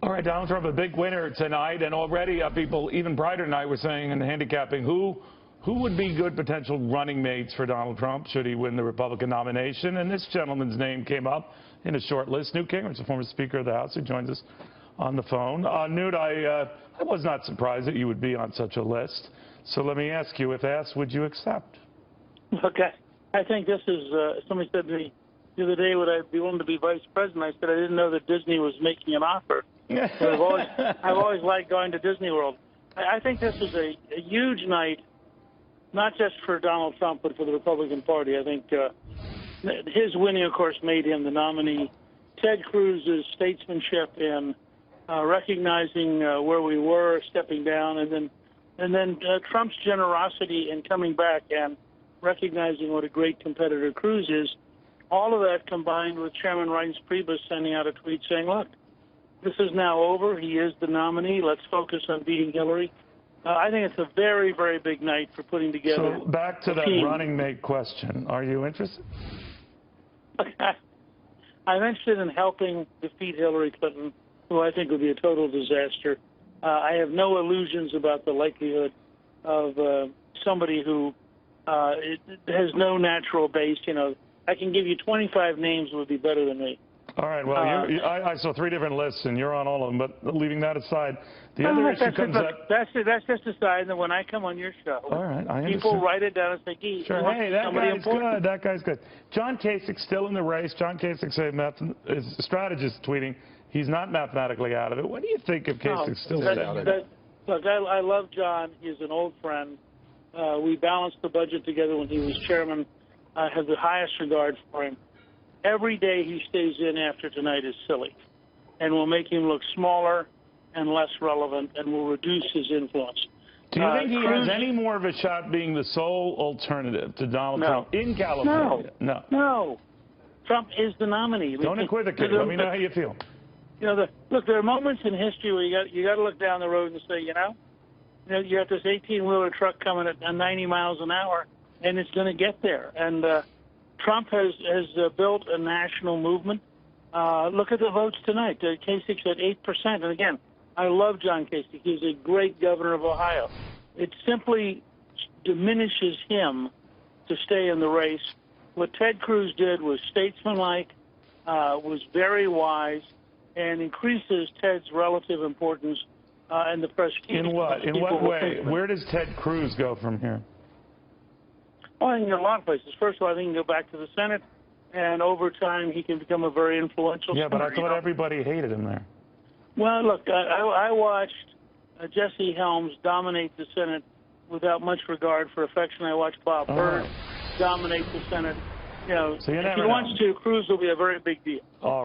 All right, Donald Trump, a big winner tonight, and already people, even prior tonight, were saying in the handicapping, who would be good potential running mates for Donald Trump should he win the Republican nomination? And this gentleman's name came up in a short list. Newt Gingrich, the former Speaker of the House, who joins us on the phone. Newt, I was not surprised that you would be on such a list. So let me ask you, if asked, would you accept? Okay. I think this is, somebody said to me the other day, would I be willing to be vice president? I said I didn't know that Disney was making an offer. I've always liked going to Disney World. I think this is a huge night, not just for Donald Trump, but for the Republican Party. I think his winning, of course, made him the nominee. Ted Cruz's statesmanship in recognizing where we were, stepping down, and then Trump's generosity in coming back and recognizing what a great competitor Cruz is. All of that combined with Chairman Reince Priebus sending out a tweet saying, look, this is now over. He is the nominee. Let's focus on beating Hillary. I think it's a very, very big night for putting together. So back to that running mate question. Are you interested? I'm interested in helping defeat Hillary Clinton, who I think would be a total disaster. I have no illusions about the likelihood of somebody who has no natural base. You know, I can give you 25 names who would be better than me. All right. Well, I saw 3 different lists, and you're on all of them. But leaving that aside, the other issue comes up. That's just aside. And when I come on your show, all right, I people write it down and say, "Gee, sure, hey, that guy's good. That guy's good." John Kasich still in the race. John Kasich is a strategist tweeting he's not mathematically out of it. What do you think of Kasich still out of it? Look, I love John. He's an old friend. We balanced the budget together when he was chairman. I have the highest regard for him. Every day he stays in after tonight is silly, and will make him look smaller and less relevant, and will reduce his influence. Do you think he has any more of a shot being the sole alternative to Donald Trump in California? No. Trump is the nominee. Don't equivocate. Let me know how you feel. You know, look, there are moments in history where you got to look down the road and say, you have this 18-wheeler truck coming at 90 miles an hour, and it's going to get there. And Trump has built a national movement. Look at the votes tonight. Kasich at 8%. And again, I love John Kasich. He's a great governor of Ohio. It simply diminishes him to stay in the race. What Ted Cruz did was statesmanlike, was very wise, and increases Ted's relative importance and the prestige. In what way? Where does Ted Cruz go from here? Well, I think in a lot of places. First of all, I think he can go back to the Senate, and over time he can become a very influential senator. Yeah, but I thought everybody hated him there. Well, look, I watched Jesse Helms dominate the Senate without much regard for affection. I watched Bob Byrd dominate the Senate. You know, so if he wants to, Cruz will be a very big deal.